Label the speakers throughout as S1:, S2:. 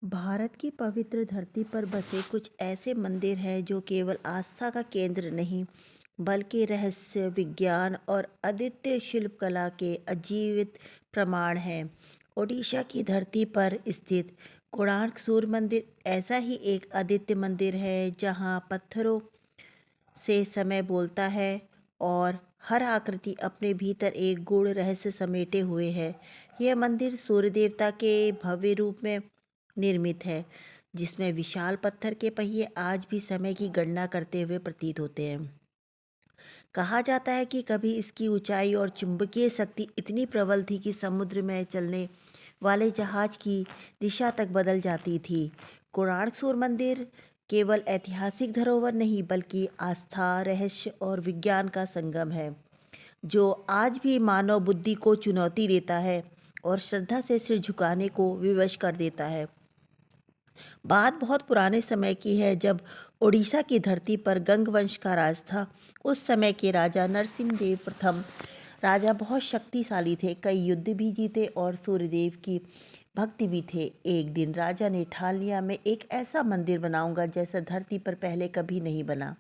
S1: भारत की पवित्र धरती पर बसे कुछ ऐसे मंदिर हैं जो केवल आस्था का केंद्र नहीं बल्कि रहस्य, विज्ञान और अद्वितीय शिल्पकला के अजीवित प्रमाण हैं। ओडिशा की धरती पर स्थित कोणार्क सूर्य मंदिर ऐसा ही एक अद्वितीय मंदिर है जहां पत्थरों से समय बोलता है और हर आकृति अपने भीतर एक गूढ़ रहस्य समेटे हुए है। यह मंदिर सूर्य देवता के भव्य रूप में निर्मित है, जिसमें विशाल पत्थर के पहिए आज भी समय की गणना करते हुए प्रतीत होते हैं। कहा जाता है कि कभी इसकी ऊंचाई और चुंबकीय शक्ति इतनी प्रबल थी कि समुद्र में चलने वाले जहाज की दिशा तक बदल जाती थी। कोणार्क सूर्य मंदिर केवल ऐतिहासिक धरोहर नहीं बल्कि आस्था, रहस्य और विज्ञान का संगम है, जो आज भी मानव बुद्धि को चुनौती देता है और श्रद्धा से सिर झुकाने को विवश कर देता है। बात बहुत पुराने समय की है, जब ओडिशा की धरती पर गंग वंश का राज था। उस समय के राजा नरसिंह देव प्रथम राजा बहुत शक्तिशाली थे, कई युद्ध भी जीते और सूर्यदेव की भक्ति भी थे। एक दिन राजा ने ठान लिया, मैं एक ऐसा मंदिर बनाऊंगा जैसा धरती पर पहले कभी नहीं बना।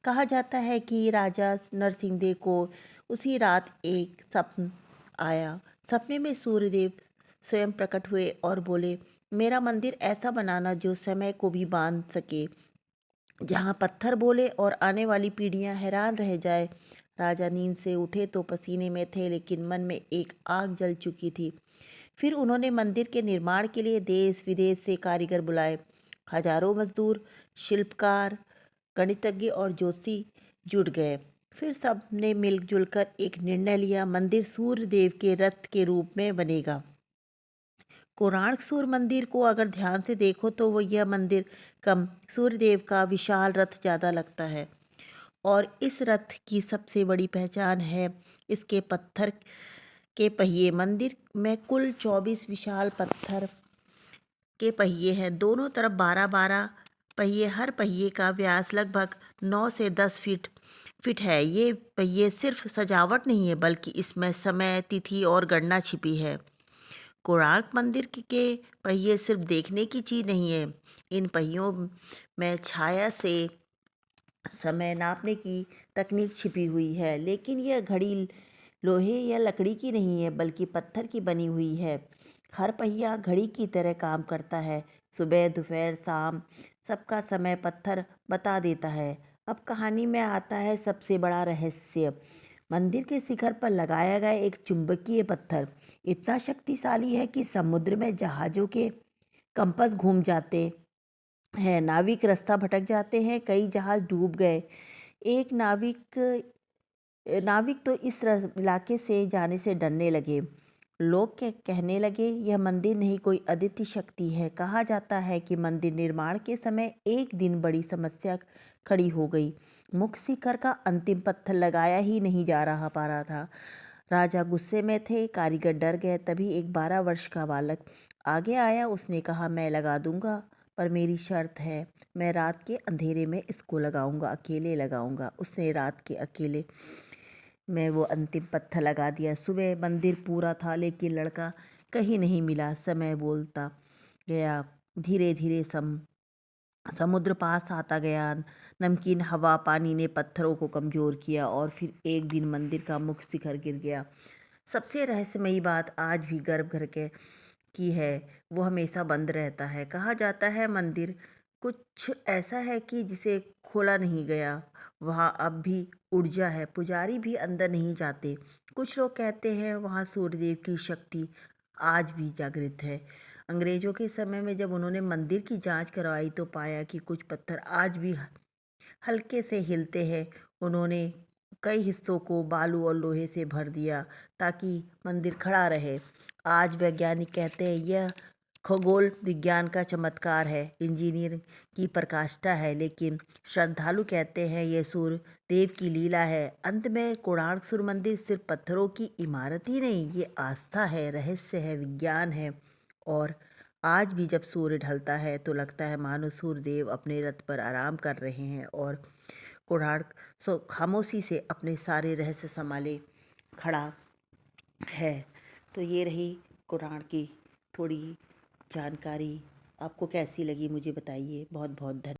S1: कहा जाता है कि राजा नरसिंह देव को उसी रात एक स्वप्न आया। सपने में सूर्यदेव स्वयं प्रकट हुए और बोले, मेरा मंदिर ऐसा बनाना जो समय को भी बांध सके, जहाँ पत्थर बोले और आने वाली पीढ़ियाँ हैरान रह जाए। राजा नींद से उठे तो पसीने में थे, लेकिन मन में एक आग जल चुकी थी। फिर उन्होंने मंदिर के निर्माण के लिए देश विदेश से कारीगर बुलाए। हजारों मजदूर, शिल्पकार, गणितज्ञ और ज्योतिषी जुट गए। फिर सब ने मिलजुल कर एक निर्णय लिया, मंदिर सूर्य देव के रथ के रूप में बनेगा। कोणार्क सूर्य मंदिर को अगर ध्यान से देखो तो वो यह मंदिर कम सूर्यदेव का विशाल रथ ज़्यादा लगता है। और इस रथ की सबसे बड़ी पहचान है इसके पत्थर के पहिए। मंदिर में कुल 24 विशाल पत्थर के पहिए हैं, दोनों तरफ 12-12 पहिए। हर पहिए का व्यास लगभग 9 से 10 फीट फिट है। ये पहिए सिर्फ सजावट नहीं है, बल्कि इसमें समय, तिथि और गणना छिपी है। कोणार्क मंदिर के पहिए सिर्फ देखने की चीज नहीं है, इन पहियों में छाया से समय नापने की तकनीक छिपी हुई है। लेकिन यह घड़ी लोहे या लकड़ी की नहीं है, बल्कि पत्थर की बनी हुई है। हर पहिया घड़ी की तरह काम करता है। सुबह, दोपहर, शाम, सबका समय पत्थर बता देता है। अब कहानी में आता है सबसे बड़ा रहस्य। मंदिर के शिखर पर लगाया गया एक चुंबकीय पत्थर इतना शक्तिशाली है कि समुद्र में जहाज़ों के कंपास घूम जाते हैं, नाविक रास्ता भटक जाते हैं, कई जहाज डूब गए। एक नाविक तो इस इलाके से जाने से डरने लगे। लोग के कहने लगे, यह मंदिर नहीं, कोई अद्वितीय शक्ति है। कहा जाता है कि मंदिर निर्माण के समय एक दिन बड़ी समस्या खड़ी हो गई। मुख्य शिखर का अंतिम पत्थर लगाया ही नहीं जा रहा पा रहा था। राजा गुस्से में थे, कारीगर डर गए। तभी एक 12 वर्ष का बालक आगे आया। उसने कहा, मैं लगा दूंगा, पर मेरी शर्त है, मैं रात के अंधेरे में इसको लगाऊंगा, अकेले लगाऊंगा। उसने रात के अकेले में वो अंतिम पत्थर लगा दिया। सुबह मंदिर पूरा था, लेकिन लड़का कहीं नहीं मिला। समय बोलता गया। धीरे धीरे समुद्र पास आता गया। नमकीन हवा, पानी ने पत्थरों को कमज़ोर किया और फिर एक दिन मंदिर का मुख्य शिखर गिर गया। सबसे रहस्यमयी बात आज भी गर्भगृह के की है, वो हमेशा बंद रहता है। कहा जाता है मंदिर कुछ ऐसा है कि जिसे खोला नहीं गया। वहाँ अब भी ऊर्जा है, पुजारी भी अंदर नहीं जाते। कुछ लोग कहते हैं वहाँ सूर्यदेव की शक्ति आज भी जागृत है। अंग्रेजों के समय में जब उन्होंने मंदिर की जांच करवाई तो पाया कि कुछ पत्थर आज भी हल्के से हिलते हैं। उन्होंने कई हिस्सों को बालू और लोहे से भर दिया ताकि मंदिर खड़ा रहे। आज वैज्ञानिक कहते हैं यह खगोल विज्ञान का चमत्कार है, इंजीनियर की प्रकाष्ठा है, लेकिन श्रद्धालु कहते हैं यह सूर्य देव की लीला है। अंत में कोणार्क सूर्य मंदिर सिर्फ पत्थरों की इमारत ही नहीं, ये आस्था है, रहस्य है, विज्ञान है। और आज भी जब सूर्य ढलता है तो लगता है मानो सूर्य देव अपने रथ पर आराम कर रहे हैं और कोणार्क खामोशी से अपने सारे रहस्य संभाले खड़ा है। तो ये रही कोणार्क की थोड़ी जानकारी। आपको कैसी लगी मुझे बताइए। बहुत बहुत धन्यवाद।